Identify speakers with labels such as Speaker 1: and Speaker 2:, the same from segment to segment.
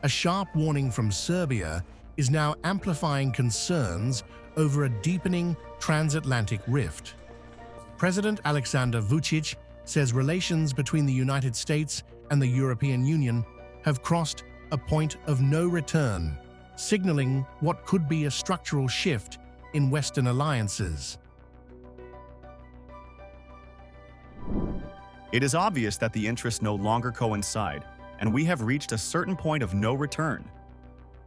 Speaker 1: A sharp warning from Serbia is now amplifying concerns over a deepening transatlantic rift. President Aleksandar Vucic says relations between the United States and the European Union have crossed a point of no return, signaling what could be a structural shift in Western alliances.
Speaker 2: It is obvious that the interests no longer coincide, and we have reached a certain point of no return.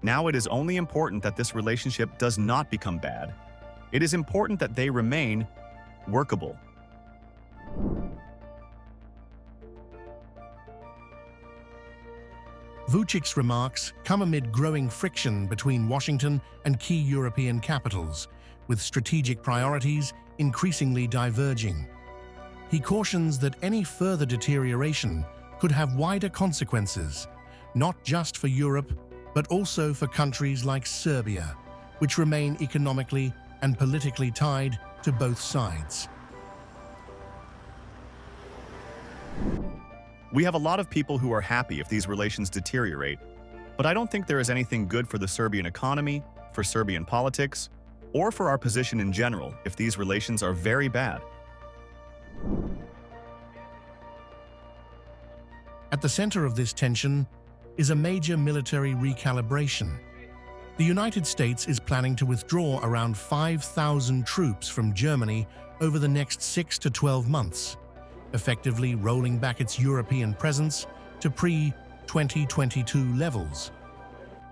Speaker 2: Now it is only important that this relationship does not become bad. It is important that they remain workable.
Speaker 1: Vucic's remarks come amid growing friction between Washington and key European capitals, with strategic priorities increasingly diverging. He cautions that any further deterioration could have wider consequences, not just for Europe, but also for countries like Serbia, which remain economically and politically tied to both sides.
Speaker 2: We have a lot of people who are happy if these relations deteriorate, but I don't think there is anything good for the Serbian economy, for Serbian politics, or for our position in general if these relations are very bad.
Speaker 1: At the center of this tension is a major military recalibration. The United States is planning to withdraw around 5,000 troops from Germany over the next 6 to 12 months, effectively rolling back its European presence to pre-2022 levels.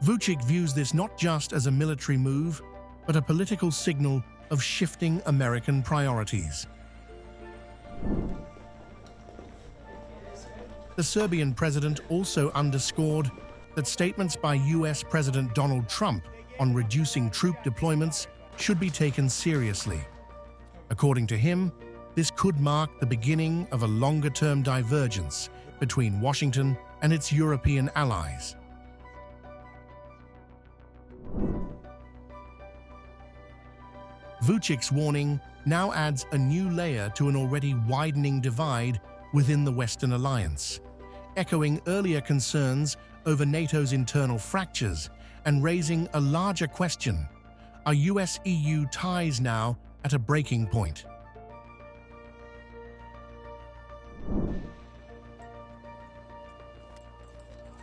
Speaker 1: Vucic views this not just as a military move, but a political signal of shifting American priorities. The Serbian president also underscored that statements by US President Donald Trump on reducing troop deployments should be taken seriously. According to him, this could mark the beginning of a longer-term divergence between Washington and its European allies. Vucic's warning now adds a new layer to an already widening divide within the Western alliance, echoing earlier concerns over NATO's internal fractures and raising a larger question: are US-EU ties now at a breaking point?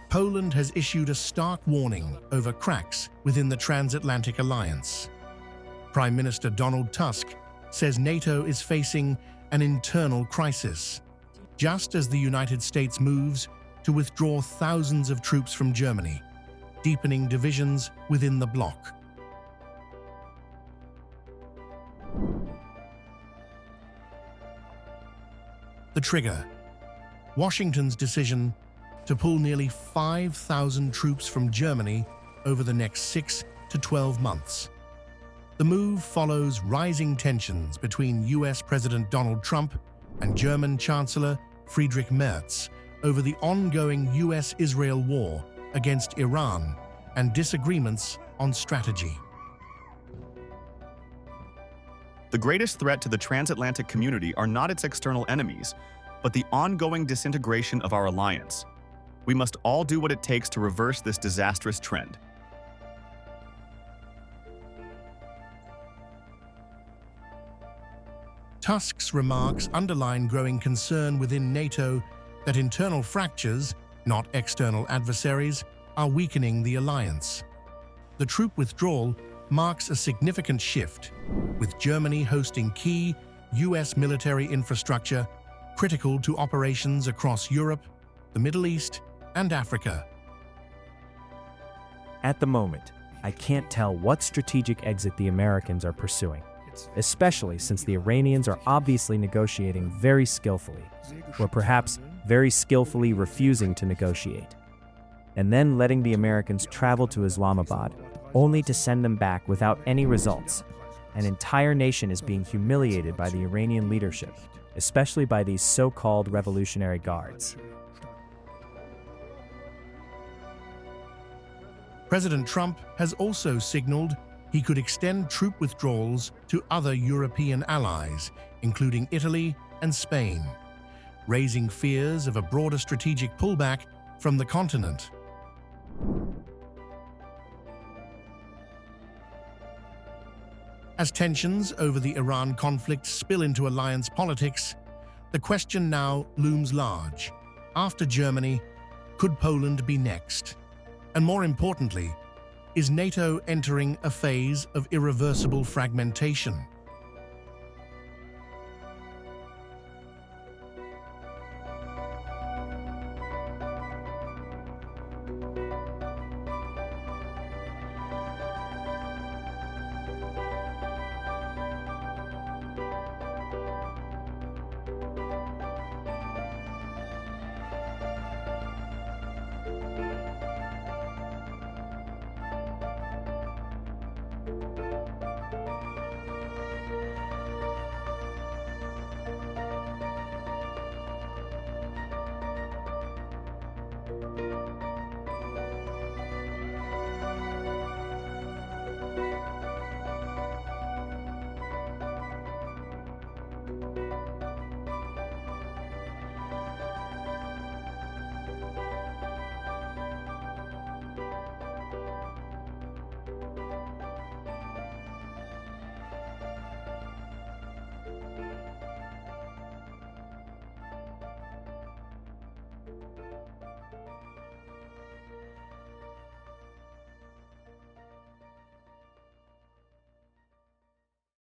Speaker 1: Poland has issued a stark warning over cracks within the transatlantic alliance. Prime Minister Donald Tusk says NATO is facing an internal crisis, just as the United States moves to withdraw thousands of troops from Germany, deepening divisions within the bloc. The trigger: Washington's decision to pull nearly 5,000 troops from Germany over the next 6 to 12 months. The move follows rising tensions between US President Donald Trump and German Chancellor Friedrich Merz over the ongoing US-Israel war against Iran and disagreements on strategy.
Speaker 2: The greatest threat to the transatlantic community are not its external enemies, but the ongoing disintegration of our alliance. We must all do what it takes to reverse this disastrous trend.
Speaker 1: Tusk's remarks underline growing concern within NATO that internal fractures, not external adversaries, are weakening the alliance. The troop withdrawal marks a significant shift, with Germany hosting key US military infrastructure critical to operations across Europe, the Middle East, and Africa.
Speaker 3: At the moment, I can't tell what strategic exit the Americans are pursuing, especially since the Iranians are obviously negotiating very skillfully, or perhaps very skillfully refusing to negotiate, and then letting the Americans travel to Islamabad, only to send them back without any results. An entire nation is being humiliated by the Iranian leadership, especially by these so-called Revolutionary Guards.
Speaker 1: President Trump has also signaled he could extend troop withdrawals to other European allies, including Italy and Spain, raising fears of a broader strategic pullback from the continent. As tensions over the Iran conflict spill into alliance politics, the question now looms large. After Germany, could Poland be next? And more importantly, is NATO entering a phase of irreversible fragmentation?